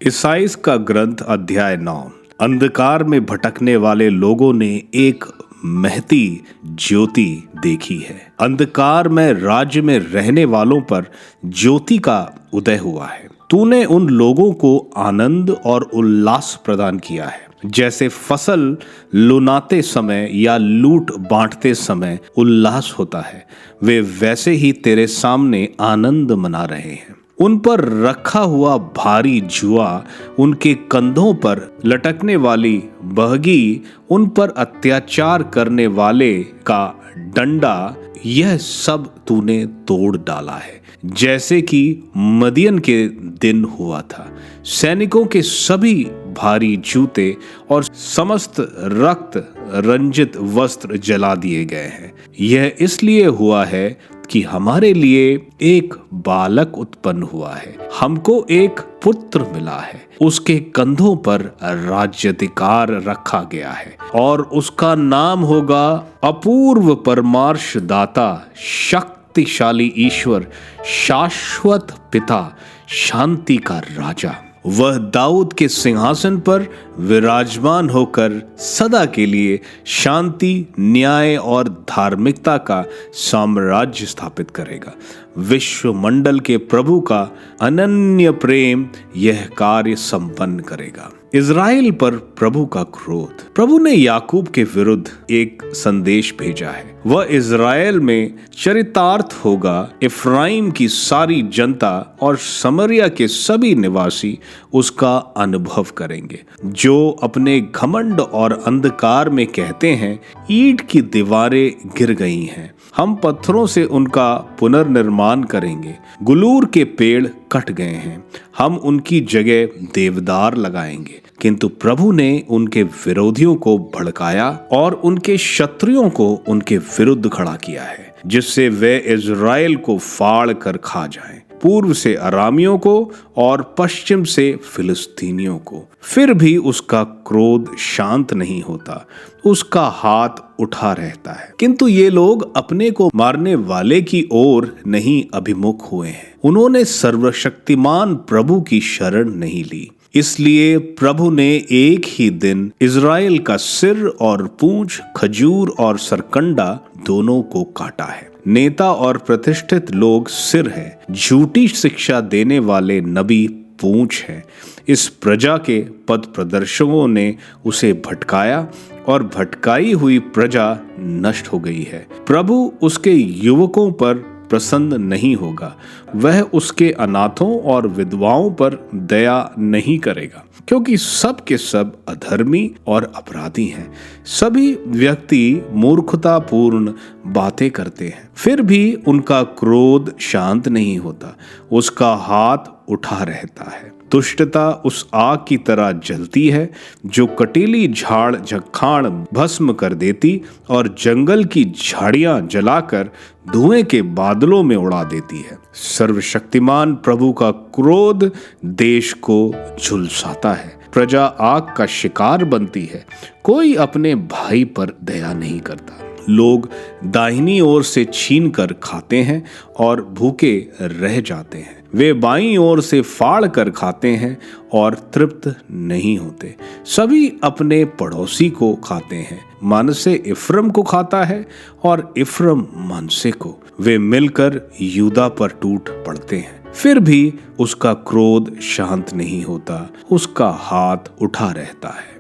ईसाइस का ग्रंथ अध्याय 9। अंधकार में भटकने वाले लोगों ने एक महती ज्योति देखी है। अंधकार में राज्य में रहने वालों पर ज्योति का उदय हुआ है। तूने उन लोगों को आनंद और उल्लास प्रदान किया है, जैसे फसल लुनाते समय या लूट बांटते समय उल्लास होता है, वे वैसे ही तेरे सामने आनंद मना रहे हैं। उन पर रखा हुआ भारी जुआ, उनके कंधों पर लटकने वाली बहगी, उन पर अत्याचार करने वाले का डंडा, यह सब तूने तोड़ डाला है, जैसे कि मदियन के दिन हुआ था। सैनिकों के सभी भारी जूते और समस्त रक्त रंजित वस्त्र जला दिए गए हैं। यह इसलिए हुआ है कि हमारे लिए एक बालक उत्पन्न हुआ है, हमको एक पुत्र मिला है। उसके कंधों पर राज्याधिकार रखा गया है और उसका नाम होगा अपूर्व परमार्श दाता, शक्तिशाली ईश्वर, शाश्वत पिता, शांति का राजा। वह दाऊद के सिंहासन पर विराजमान होकर सदा के लिए शांति, न्याय और धार्मिकता का साम्राज्य स्थापित करेगा। विश्व मंडल के प्रभु का अनन्य प्रेम यह कार्य संपन्न करेगा। इज़राइल पर प्रभु का क्रोध। प्रभु ने याकूब के विरुद्ध एक संदेश भेजा है। वह इज़राइल में चरितार्थ होगा। इफ्राइम की सारी जनता और समरिया के सभी निवासी उसका अनुभव करेंगे, जो अपने घमंड और अंधकार में कहते हैं, ईंट की दीवारें गिर गई हैं, हम पत्थरों से उनका पुनर्निर्माण करेंगे। गुलूर के पेड़ कट गए हैं, हम उनकी जगह देवदार लगाएंगे। किंतु प्रभु ने उनके विरोधियों को भड़काया और उनके शत्रुओं को उनके विरुद्ध खड़ा किया है, जिससे वे इज़राइल को फाड़ कर खा जाएं, पूर्व से अरामियों को और पश्चिम से फिलिस्तीनियों को। फिर भी उसका क्रोध शांत नहीं होता, उसका हाथ उठा रहता है। किंतु ये लोग अपने को मारने वाले की ओर नहीं अभिमुख हुए हैं। उन्होंने सर्वशक्तिमान प्रभु की शरण नहीं ली। इसलिए प्रभु ने एक ही दिन इज़राइल का सिर और पूंछ, खजूर और सरकंडा दोनों को काटा है। नेता और प्रतिष्ठित लोग सिर है, झूठी शिक्षा देने वाले नबी पूंछ है। इस प्रजा के पद प्रदर्शकों ने उसे भटकाया और भटकाई हुई प्रजा नष्ट हो गई है। प्रभु उसके युवकों पर प्रसन्न नहीं होगा, वह उसके अनाथों और विधवाओं पर दया नहीं करेगा, क्योंकि सब के सब अधर्मी और अपराधी हैं। सभी व्यक्ति मूर्खतापूर्ण बातें करते हैं, फिर भी उनका क्रोध शांत नहीं होता, उसका हाथ उठा रहता है। दुष्टता उस आग की तरह जलती है जो कटीली झाड़ झखाड़ भस्म कर देती और जंगल की झाड़ियां जलाकर धुएं के बादलों में उड़ा देती है। सर्वशक्तिमान प्रभु का क्रोध देश को झुलसाता है। प्रजा आग का शिकार बनती है, कोई अपने भाई पर दया नहीं करता। लोग दाहिनी ओर से छीन कर खाते हैं और भूखे रह जाते हैं। वे बाईं ओर से फाड़ कर खाते हैं और तृप्त नहीं होते। सभी अपने पड़ोसी को खाते हैं। मनसे इफ्रम को खाता है और इफ्रम मनसे को। वे मिलकर यूदा पर टूट पड़ते हैं। फिर भी उसका क्रोध शांत नहीं होता, उसका हाथ उठा रहता है।